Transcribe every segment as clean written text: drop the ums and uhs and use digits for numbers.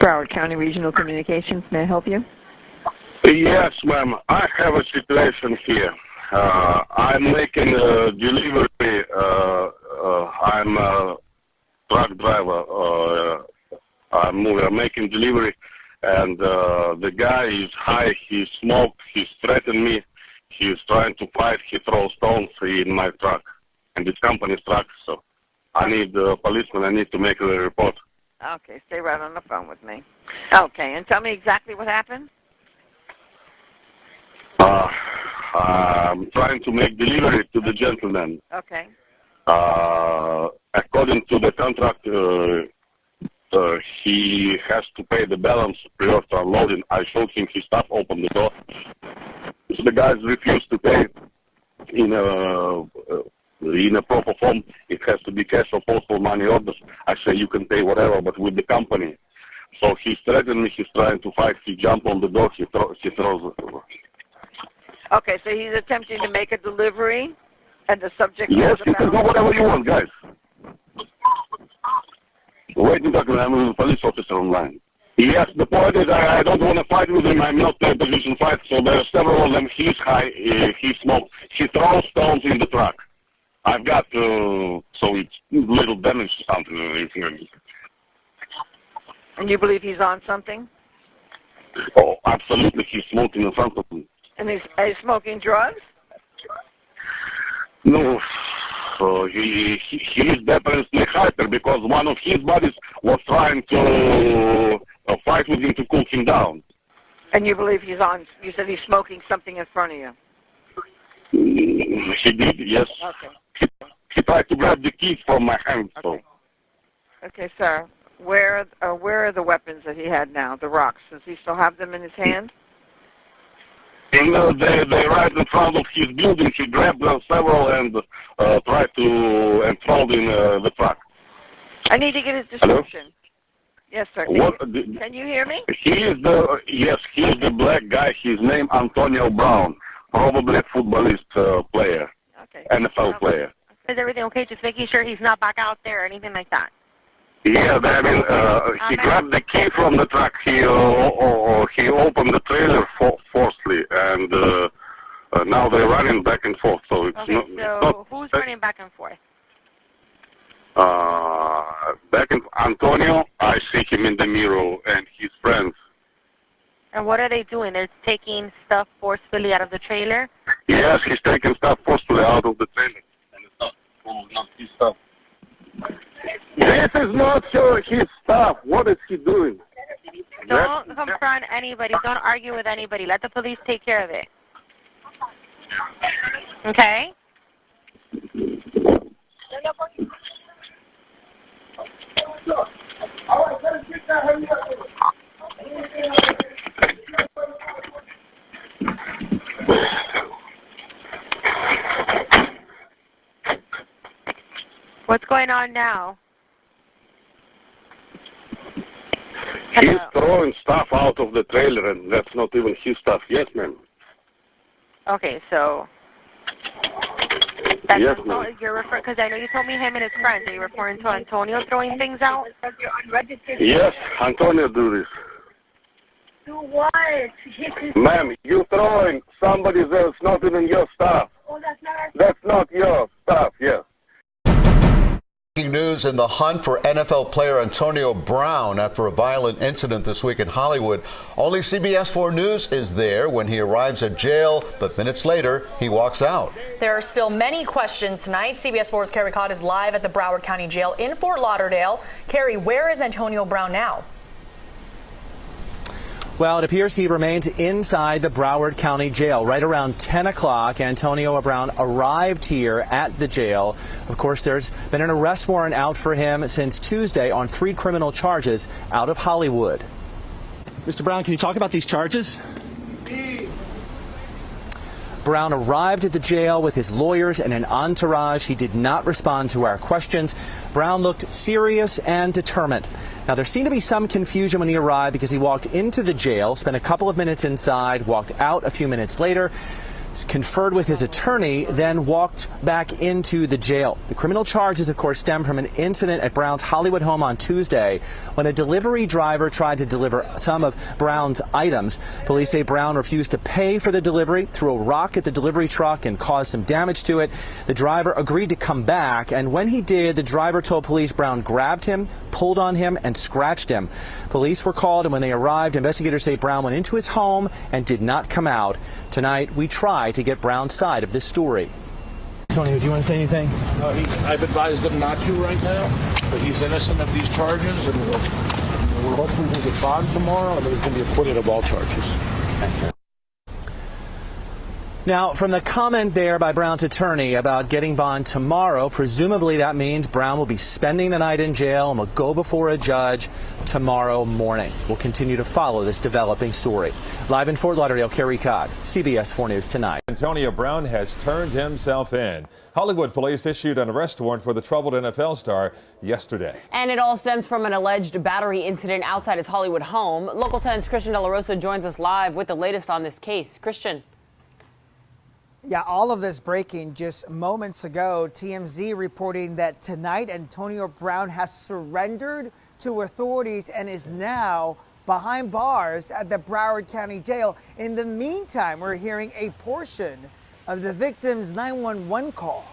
Broward County Regional Communications, may I help you? Yes, ma'am. I have a situation here. I'm making a delivery. I'm a truck driver. I'm making delivery, and the guy is high. He smoked. He's threatened me. He's trying to fight. He throws stones in my truck, and it's company's truck. So I need a policeman. I need to make a report. Okay, stay right on the phone with me. Okay, and tell me exactly what happened. I'm trying to make delivery to the gentleman. Okay. According to the contract, he has to pay the balance prior to unloading. I showed him his stuff, opened the door. So the guys refused to pay in a proper form. It has to be cash or postal money orders. I say you can pay whatever, but with the company. So he's threatening me. He's trying to fight. He jumped on the door. He throws. Okay, so he's attempting to make a delivery, and the subject. Yes, you can do whatever you want, guys. Wait a second, I'm a police officer online. Yes, the point is I don't want to fight with him. I'm not in a position to fight, so there are several of them. He's high, he smoked. He throws stones in the truck. I've got, so it's little damage to something. And you believe he's on something? Oh, absolutely. He's smoking in front of me. And he's smoking drugs? No. He is definitely hyper because one of his buddies was trying to fight with him to cool him down. And you believe he's on, you said he's smoking something in front of you? He did, yes. Okay. He tried to grab the keys from my hand. So. Okay, sir. Where are the weapons that he had now, the rocks? Does he still have them in his hand? And they right in front of his building. He grabbed several and tried to enthrow in the truck. I need to get his description. Hello? Yes, sir. Can you hear me? He is the black guy. His name Antonio Brown, probably a footballist player, okay. NFL player. Is everything okay? Just making sure he's not back out there or anything like that. Yeah, I mean, he grabbed the key from the truck. He opened the trailer forcefully, and now they're running back and forth. So it's okay, so who's running back and forth? Antonio, I see him in the mirror, and his friends. And what are they doing? They're taking stuff forcefully out of the trailer? Yes, he's taking stuff forcefully out of the trailer. And it's not his stuff. This is not his stuff. What is he doing? Don't confront anybody. Don't argue with anybody. Let the police take care of it. Okay? What's going on now? He's throwing stuff out of the trailer, and that's not even his stuff. Yes, ma'am. Okay, so that's yes, ma'am. You're referring, because I know you told me him and his friends. Are you referring to Antonio throwing things out? Yes, Antonio do this. Do what? Ma'am, you throwing somebody's else, not even your stuff. Oh, that's not our stuff. That's not your stuff, yes. Breaking news in the hunt for NFL player Antonio Brown after a violent incident this week in Hollywood. Only CBS 4 News is there when he arrives at jail, but minutes later, he walks out. There are still many questions tonight. CBS 4's Carrie Codd is live at the Broward County Jail in Fort Lauderdale. Carrie, where is Antonio Brown now? Well, it appears he remains inside the Broward County Jail. Right around 10 o'clock, Antonio Brown arrived here at the jail. Of course, there's been an arrest warrant out for him since Tuesday on 3 criminal charges out of Hollywood. Mr. Brown, can you talk about these charges? Brown arrived at the jail with his lawyers and an entourage. He did not respond to our questions. Brown looked serious and determined. Now, there seemed to be some confusion when he arrived because he walked into the jail, spent a couple of minutes inside, walked out a few minutes later. conferred with his attorney, then walked back into the jail. The criminal charges, of course, stem from an incident at Brown's Hollywood home on Tuesday when a delivery driver tried to deliver some of Brown's items. Police say Brown refused to pay for the delivery, threw a rock at the delivery truck and caused some damage to it. The driver agreed to come back, and when he did, the driver told police Brown grabbed him, pulled on him, and scratched him. Police were called, and when they arrived, investigators say Brown went into his home and did not come out. Tonight, we try to get Brown's side of this story. Tony, do you want to say anything? I've advised him not to right now, but he's innocent of these charges, and we're hoping he'll get bond tomorrow, and he's going to be acquitted of all charges. Now, from the comment there by Brown's attorney about getting bond tomorrow, presumably that means Brown will be spending the night in jail and will go before a judge tomorrow morning. We'll continue to follow this developing story. Live in Fort Lauderdale, Kerry Codd, CBS 4 News Tonight. Antonio Brown has turned himself in. Hollywood police issued an arrest warrant for the troubled NFL star yesterday. And it all stems from an alleged battery incident outside his Hollywood home. Local 10's Christian De La Rosa joins us live with the latest on this case. Christian. Yeah, all of this breaking just moments ago. TMZ reporting that tonight Antonio Brown has surrendered to authorities and is now behind bars at the Broward County Jail. In the meantime, we're hearing a portion of the victim's 911 call.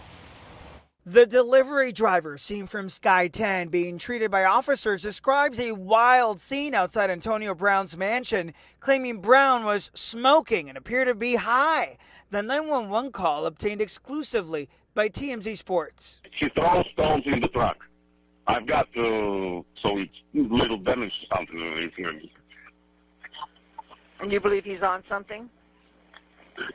The delivery driver seen from Sky 10 being treated by officers describes a wild scene outside Antonio Brown's mansion, claiming Brown was smoking and appeared to be high. The 911 call obtained exclusively by TMZ Sports. He throws stones in the truck. I've got so it's little damage to something. And you believe he's on something?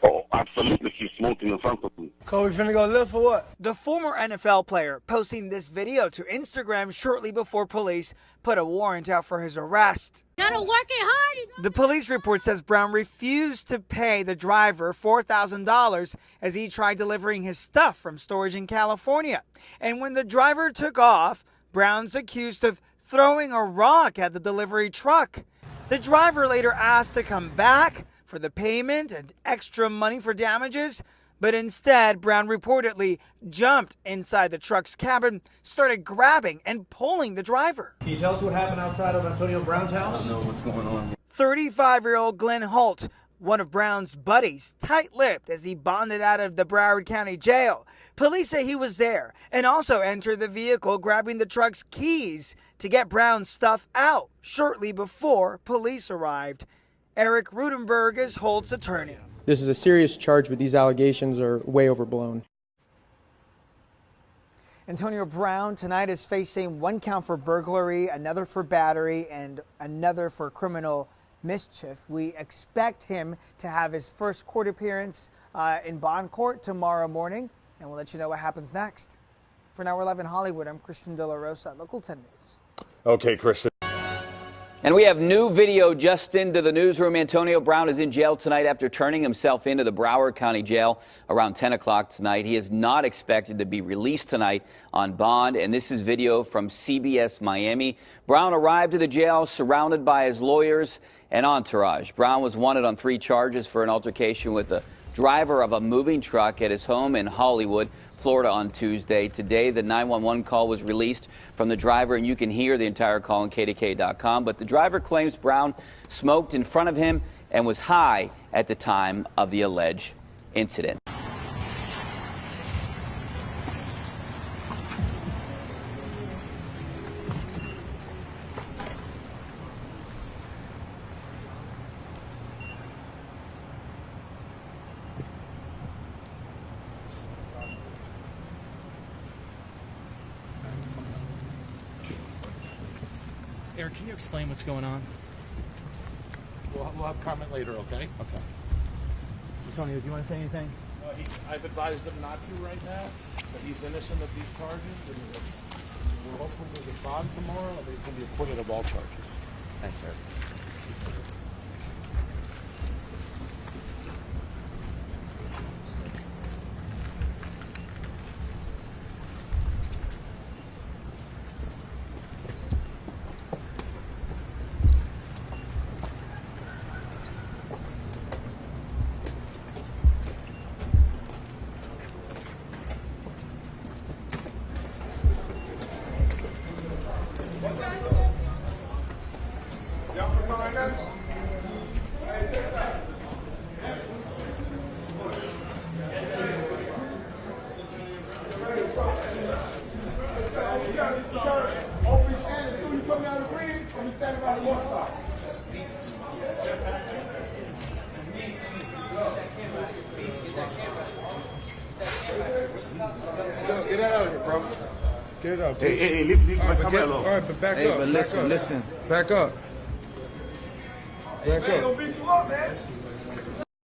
Oh, absolutely. He's smoking in front of me. Cole, we finna go live for what? The former NFL player posting this video to Instagram shortly before police put a warrant out for his arrest. Gotta work it hard. The police report says Brown refused to pay the driver $4,000 as he tried delivering his stuff from storage in California. And when the driver took off, Brown's accused of throwing a rock at the delivery truck. The driver later asked to come back for the payment and extra money for damages, but instead Brown reportedly jumped inside the truck's cabin, started grabbing and pulling the driver. Can you tell us what happened outside of Antonio Brown's house? I don't know what's going on. 35-year-old Glenn Holt, one of Brown's buddies, tight-lipped as he bonded out of the Broward County Jail. Police say he was there and also entered the vehicle grabbing the truck's keys to get Brown's stuff out shortly before police arrived. Eric Rudenberg is Holt's attorney. This is a serious charge, but these allegations are way overblown. Antonio Brown tonight is facing one count for burglary, another for battery, and another for criminal mischief. We expect him to have his first court appearance in bond court tomorrow morning, and we'll let you know what happens next. For Now We're Live in Hollywood, I'm Christian De La Rosa, Local 10 News. Okay, Christian. And we have new video just into the newsroom. Antonio Brown is in jail tonight after turning himself into the Broward County Jail around 10 o'clock tonight. He is not expected to be released tonight on bond. And this is video from CBS Miami. Brown arrived at the jail surrounded by his lawyers and entourage. Brown was wanted on 3 charges for an altercation with the driver of a moving truck at his home in Hollywood, Florida on Tuesday. Today, the 911 call was released from the driver, and you can hear the entire call on KDK.com. But the driver claims Brown smoked in front of him and was high at the time of the alleged incident. Eric, can you explain what's going on? We'll have comment later, okay? Okay. Antonio, do you want to say anything? I've advised him not to right now, but he's innocent of these charges, and we're hoping he'll get bond tomorrow, and he's going to be acquitted of all charges. Thanks, Eric. Get that out of here, bro. Get it up. Hey, leave my camera alone. All right, but back up. But listen. Back up. Back up. Ain't gonna beat you up, man.